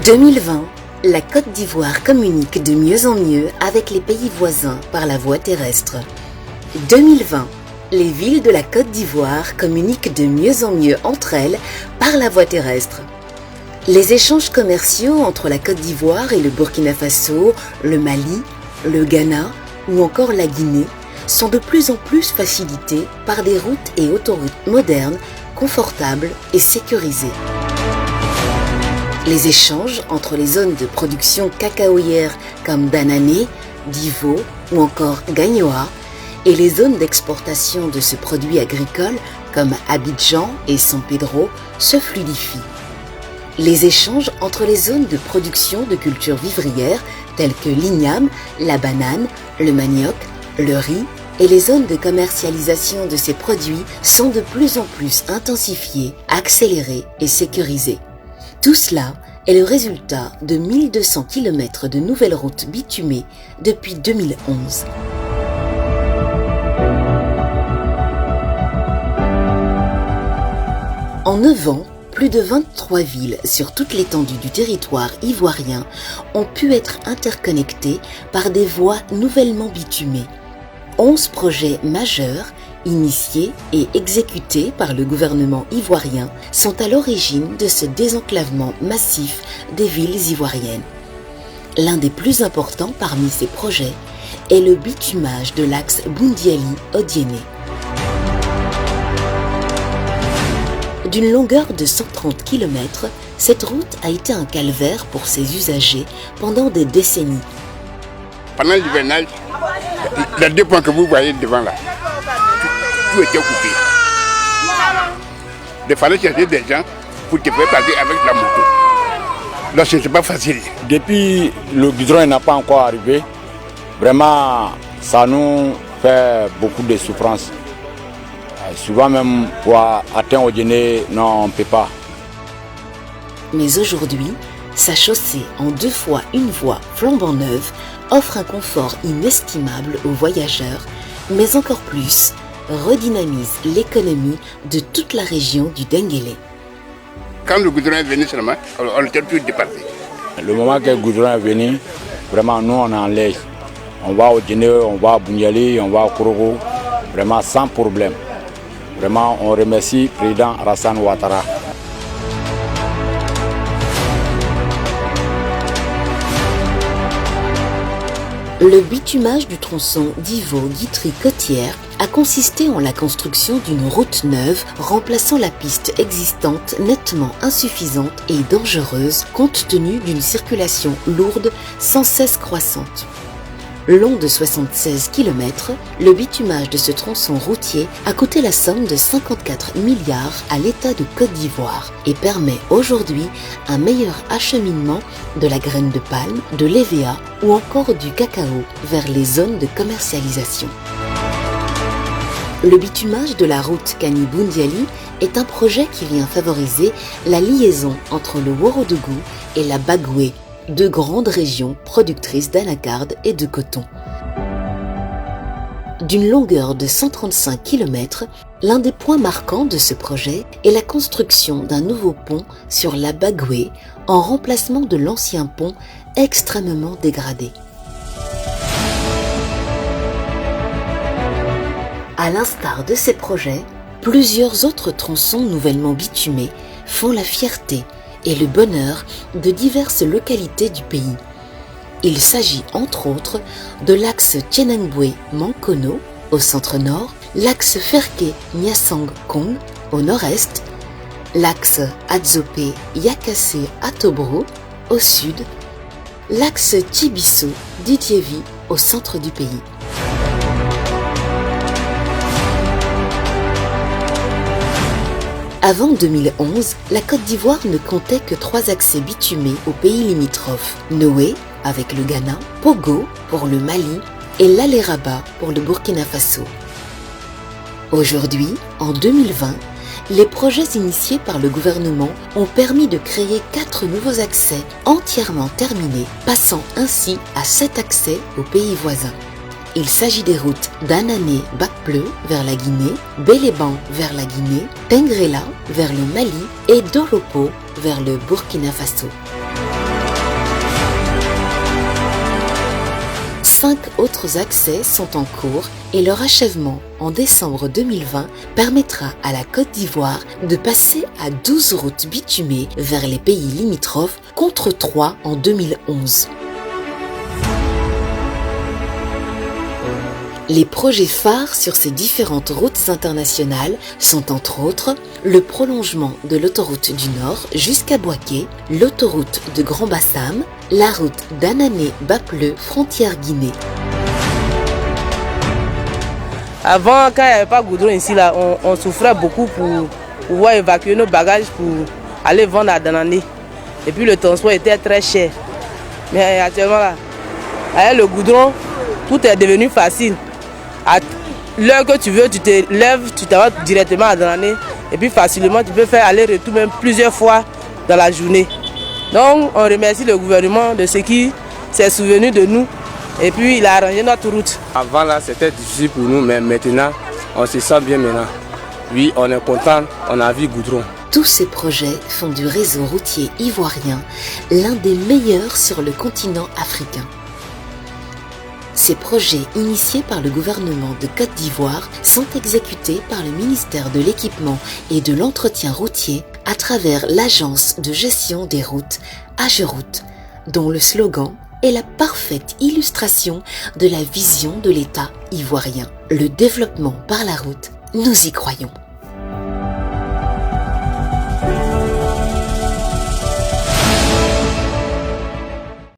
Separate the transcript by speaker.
Speaker 1: 2020, la Côte d'Ivoire communique de mieux en mieux avec les pays voisins par la voie terrestre. 2020, les villes de la Côte d'Ivoire communiquent de mieux en mieux entre elles par la voie terrestre. Les échanges commerciaux entre la Côte d'Ivoire et le Burkina Faso, le Mali, le Ghana ou encore la Guinée sont de plus en plus facilités par des routes et autoroutes modernes, confortables et sécurisées. Les échanges entre les zones de production cacaoyère comme Danané, Divo ou encore Gagnoa et les zones d'exportation de ce produit agricole comme Abidjan et San Pedro se fluidifient. Les échanges entre les zones de production de cultures vivrières telles que l'igname, la banane, le manioc, le riz et les zones de commercialisation de ces produits sont de plus en plus intensifiées, accélérées et sécurisées. Tout cela est le résultat de 1200 km de nouvelles routes bitumées depuis 2011. En 9 ans, plus de 23 villes sur toute l'étendue du territoire ivoirien ont pu être interconnectées par des voies nouvellement bitumées. 11 projets majeurs, initiés et exécutés par le gouvernement ivoirien, sont à l'origine de ce désenclavement massif des villes ivoiriennes. L'un des plus importants parmi ces projets est le bitumage de l'axe Boundiali-Odiéné. D'une longueur de 130 km, cette route a été un calvaire pour ses usagers pendant des décennies.
Speaker 2: Pendant l'hivernage, les 2 points que vous voyez devant là, tout était coupé. Il fallait chercher des gens pour te faire passer avec la moto. Donc ce n'était pas facile.
Speaker 3: Depuis le goudron n'a pas encore arrivé, vraiment ça nous fait beaucoup de souffrance. Souvent même pour atteindre au dîner, non on ne peut pas.
Speaker 1: Mais aujourd'hui, sa chaussée en 2 fois une voie flambant neuve offre un confort inestimable aux voyageurs, mais encore plus, redynamise l'économie de toute la région du Denguélé.
Speaker 2: Quand le goudron est venu seulement, on était tous dépassés.
Speaker 3: Le moment que le goudron est venu, vraiment nous on est en l'aise. On va au dîner, on va à Boundiali, on va à Korogo, vraiment sans problème. Vraiment, on remercie le président Alassane Ouattara.
Speaker 1: Le bitumage du tronçon Divo-Guitry-Côtière a consisté en la construction d'une route neuve remplaçant la piste existante nettement insuffisante et dangereuse compte tenu d'une circulation lourde sans cesse croissante. Long de 76 km, le bitumage de ce tronçon routier a coûté la somme de 54 milliards à l'État de Côte d'Ivoire et permet aujourd'hui un meilleur acheminement de la graine de palme, de l'EVA ou encore du cacao vers les zones de commercialisation. Le bitumage de la route Kani-Boundiali est un projet qui vient favoriser la liaison entre le Ouorodougou et la Bagoué, 2 grandes régions productrices d'anacarde et de coton. D'une longueur de 135 km, l'un des points marquants de ce projet est la construction d'un nouveau pont sur la Bagoué en remplacement de l'ancien pont extrêmement dégradé. À l'instar de ces projets, plusieurs autres tronçons nouvellement bitumés font la fierté et le bonheur de diverses localités du pays. Il s'agit entre autres de l'axe Tienenboué-Mankono au centre-nord, l'axe Ferké-Niassang-Kong au nord-est, l'axe Adzopé-Yakassé-Atobro au sud, l'axe Tibisso-Didievi au centre du pays. Avant 2011, la Côte d'Ivoire ne comptait que 3 accès bitumés aux pays limitrophes, Noé avec le Ghana, Pogo pour le Mali et l'Aleraba pour le Burkina Faso. Aujourd'hui, en 2020, les projets initiés par le gouvernement ont permis de créer 4 nouveaux accès entièrement terminés, passant ainsi à 7 accès aux pays voisins. Il s'agit des routes d'Anané-Bacpleu vers la Guinée, Béléban vers la Guinée, Tengrela vers le Mali et Doropo vers le Burkina Faso. 5 autres accès sont en cours et leur achèvement en décembre 2020 permettra à la Côte d'Ivoire de passer à 12 routes bitumées vers les pays limitrophes contre 3 en 2011. Les projets phares sur ces différentes routes internationales sont entre autres le prolongement de l'autoroute du Nord jusqu'à Bouaké, l'autoroute de Grand Bassam, la route d'Anané-Bapleu, frontière Guinée.
Speaker 4: Avant, quand il n'y avait pas de goudron ici, là, on souffrait beaucoup pour pouvoir évacuer nos bagages pour aller vendre à Danané. Et puis le transport était très cher. Mais actuellement, là, avec le goudron, tout est devenu facile. À l'heure que tu veux, tu te lèves, tu t'en vas directement à Danané. Et puis facilement, tu peux faire aller-retour même plusieurs fois dans la journée. Donc, on remercie le gouvernement de ce qui s'est souvenu de nous. Et puis, il a arrangé notre route.
Speaker 5: Avant, là, c'était difficile pour nous, mais maintenant, on se sent bien maintenant. Oui, on est content, on a vu goudron.
Speaker 1: Tous ces projets font du réseau routier ivoirien l'un des meilleurs sur le continent africain. Ces projets initiés par le gouvernement de Côte d'Ivoire sont exécutés par le ministère de l'Équipement et de l'Entretien routier à travers l'Agence de gestion des routes, AGEROUTE, dont le slogan est la parfaite illustration de la vision de l'État ivoirien. Le développement par la route, nous y croyons.